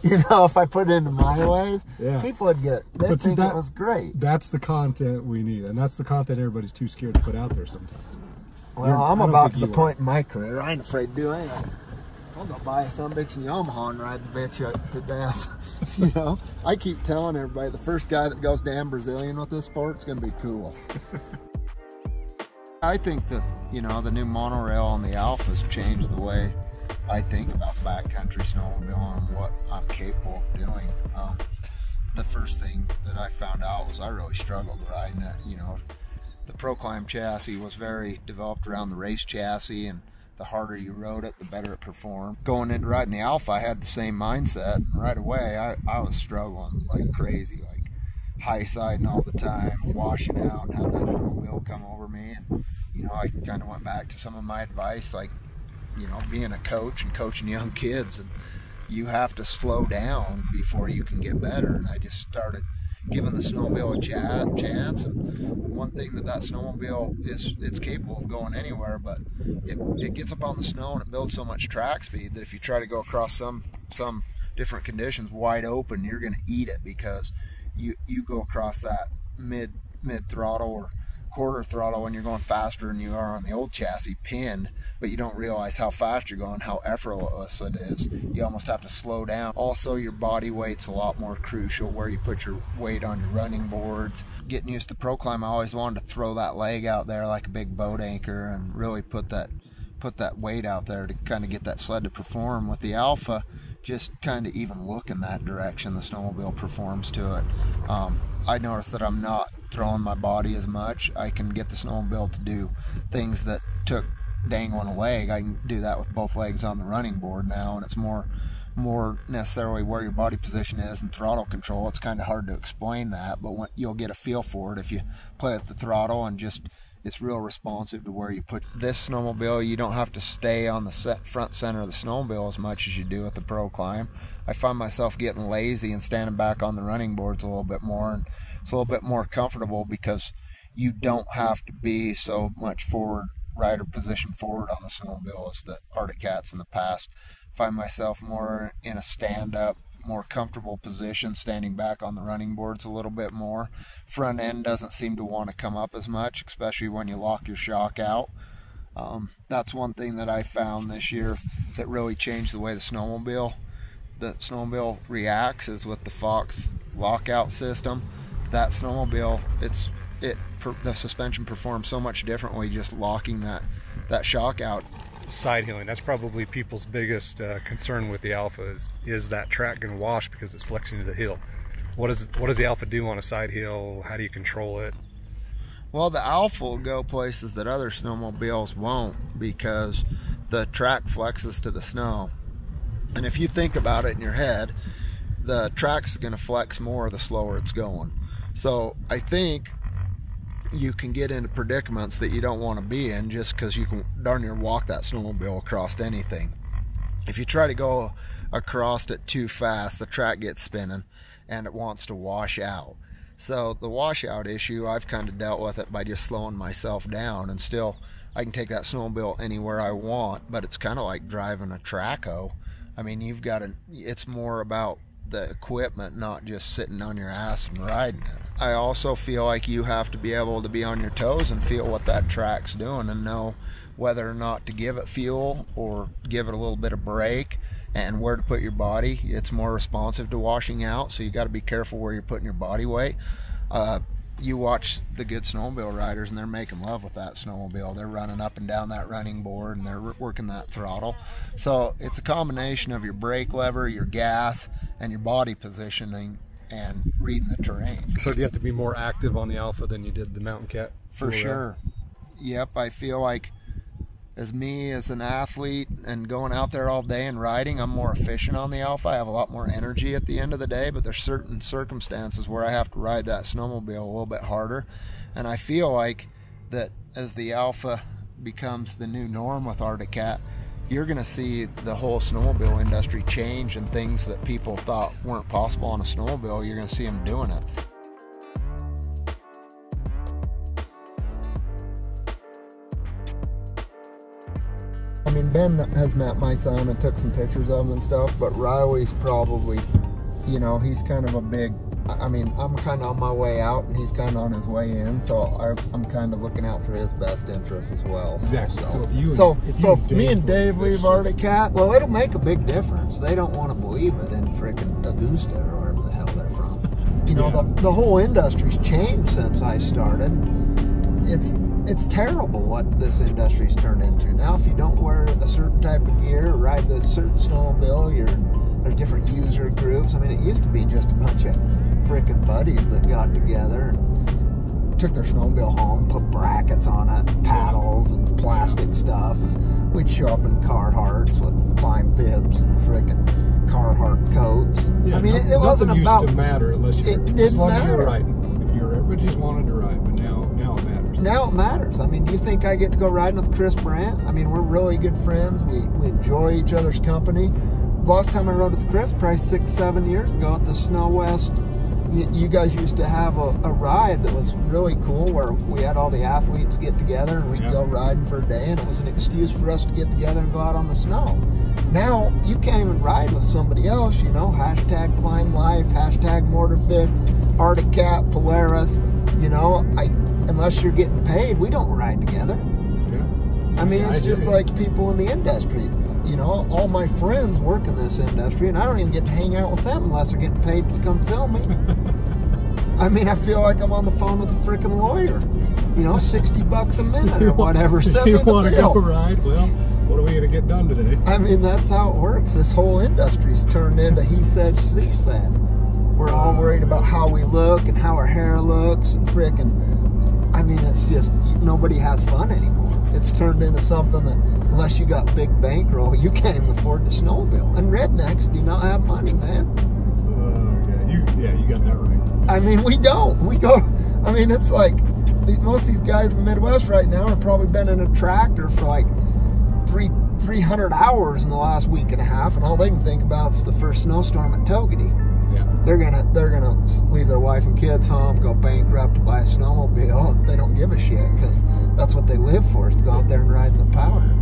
You know, if I put it into my ways, yeah, people would they'd think it was great. That's the content we need, and that's the content everybody's too scared to put out there sometimes. Well, I'm about to the point in my career, I ain't afraid to do anything. I'll go buy a some bitch in Yamaha and ride the bitch to death. You know, I keep telling everybody the first guy that goes damn Brazilian with this sport is going to be cool. I think that, you know, the new monorail on the Alpha's changed the way I think about backcountry snowmobiling and what I'm capable of doing. The first thing that I found out was I really struggled riding it. You know, the Proclimb chassis was very developed around the race chassis, and the harder you rode it, the better it performed. Going into riding the Alpha, I had the same mindset. Right away, I was struggling like crazy, like high siding all the time, washing out, and having that snowmobile come over me. And, you know, I kind of went back to some of my advice, like, you know, being a coach and coaching young kids, and you have to slow down before you can get better. And I just started giving the snowmobile a chance. And one thing that snowmobile it's capable of going anywhere, but it gets up on the snow and it builds so much track speed that if you try to go across some different conditions wide open, you're going to eat it, because you go across that mid throttle or quarter throttle when you're going faster than you are on the old chassis pinned, but you don't realize how fast you're going, how effortless it is. You almost have to slow down. Also, your body weight's a lot more crucial, where you put your weight on your running boards. Getting used to Proclimb, I always wanted to throw that leg out there like a big boat anchor and really put that weight out there to kind of get that sled to perform. With the Alpha, just kind of even look in that direction, the snowmobile performs to it. I noticed that I'm not throwing my body as much. I can get the snowmobile to do things that took dangling a leg. I can do that with both legs on the running board now, and it's more necessarily where your body position is and throttle control. It's kind of hard to explain that, but you'll get a feel for it if you play with the throttle, and just it's real responsive to where you put this snowmobile. You don't have to stay on the front center of the snowmobile as much as you do with the Proclimb. I find myself getting lazy and standing back on the running boards a little bit more, and it's a little bit more comfortable because you don't have to be so much forward, rider position forward on the snowmobile as the Arctic Cats in the past. I find myself more in a stand-up, more comfortable position, standing back on the running boards a little bit more. Front end doesn't seem to want to come up as much, especially when you lock your shock out. That's one thing that I found this year that really changed the way the snowmobile reacts, is with the Fox lockout system. That snowmobile, the suspension performs so much differently just locking that shock out. Side heeling, that's probably people's biggest concern with the Alpha is that track going to wash because it's flexing to the hill. What does the Alpha do on a side hill? How do you control it? Well, the Alpha will go places that other snowmobiles won't, because the track flexes to the snow. And if you think about it in your head, the track's going to flex more the slower it's going. So I think you can get into predicaments that you don't want to be in just because you can darn near walk that snowmobile across anything. If you try to go across it too fast, the track gets spinning and it wants to wash out. So the washout issue, I've kind of dealt with it by just slowing myself down, and still I can take that snowmobile anywhere I want, but it's kind of like driving a Traco. I mean, it's more about the equipment, not just sitting on your ass and riding it. I also feel like you have to be able to be on your toes and feel what that track's doing and know whether or not to give it fuel or give it a little bit of brake, and where to put your body. It's more responsive to washing out, so you got to be careful where you're putting your body weight. You watch the good snowmobile riders and they're making love with that snowmobile. They're running up and down that running board and they're working that throttle. So it's a combination of your brake lever, your gas, and your body positioning and reading the terrain. So do you have to be more active on the Alpha than you did the Mountain Cat? For sure. Yep, I feel like as an athlete and going out there all day and riding, I'm more efficient on the Alpha. I have a lot more energy at the end of the day, but there's certain circumstances where I have to ride that snowmobile a little bit harder. And I feel like that as the Alpha becomes the new norm with Arctic Cat, you're going to see the whole snowmobile industry change, and things that people thought weren't possible on a snowmobile, you're going to see them doing it. Ben has met my son and took some pictures of him and stuff, but Riley's probably, you know, he's kind of a big, I mean, I'm kind of on my way out and he's kind of on his way in, so I'm kind of looking out for his best interests as well. Exactly. So if me and Dave leave Arctic Cat, well, it'll make a big difference. They don't want to believe it in frickin' Augusta or wherever the hell they're from. You know, the whole industry's changed since I started. It's terrible what this industry's turned into. Now, if you don't wear a certain type of gear or ride a certain snowmobile, there's different user groups. I mean, it used to be just a bunch of frickin' buddies that got together and took their snowmobile home, put brackets on it, paddles and plastic stuff. And we'd show up in Carhartts with climb bibs and frickin' Carhartt coats. Yeah, I mean, it wasn't about... used to matter unless you as long as you're riding. If you were, everybody just wanted to ride, but now it matters. Now it matters. I mean, do you think I get to go riding with Chris Brandt? I mean, we're really good friends. We enjoy each other's company. The last time I rode with Chris, probably 6-7 years ago at the SnoWest, you guys used to have a ride that was really cool where we had all the athletes get together and we'd go riding for a day, and it was an excuse for us to get together and go out on the snow. Now, you can't even ride with somebody else, you know, hashtag Climb Life, hashtag Mortarfit, Arctic Cat, Polaris, you know, unless you're getting paid, we don't ride together. I mean, it's just like people in the industry. You know, all my friends work in this industry, and I don't even get to hang out with them unless they're getting paid to come film me. I mean, I feel like I'm on the phone with a freaking lawyer. You know, $60 a minute or whatever. You want to go ride? Well, what are we going to get done today? I mean, that's how it works. This whole industry's turned into he said, she said. We're all worried about how we look and how our hair looks and frickin'. I mean, it's just, nobody has fun anymore. It's turned into something that, unless you got big bankroll, you can't even afford the snowmobile. And rednecks do not have money, man. You got that right. I mean, we don't. We go, I mean, it's like, most of these guys in the Midwest right now have probably been in a tractor for like 300 hours in the last week and a half, and all they can think about is the first snowstorm at Togety. Yeah. They're gonna leave their wife and kids home, go bankrupt to buy a snowmobile, and they don't give a shit because that's what they live for, is to go out there and ride in the powder.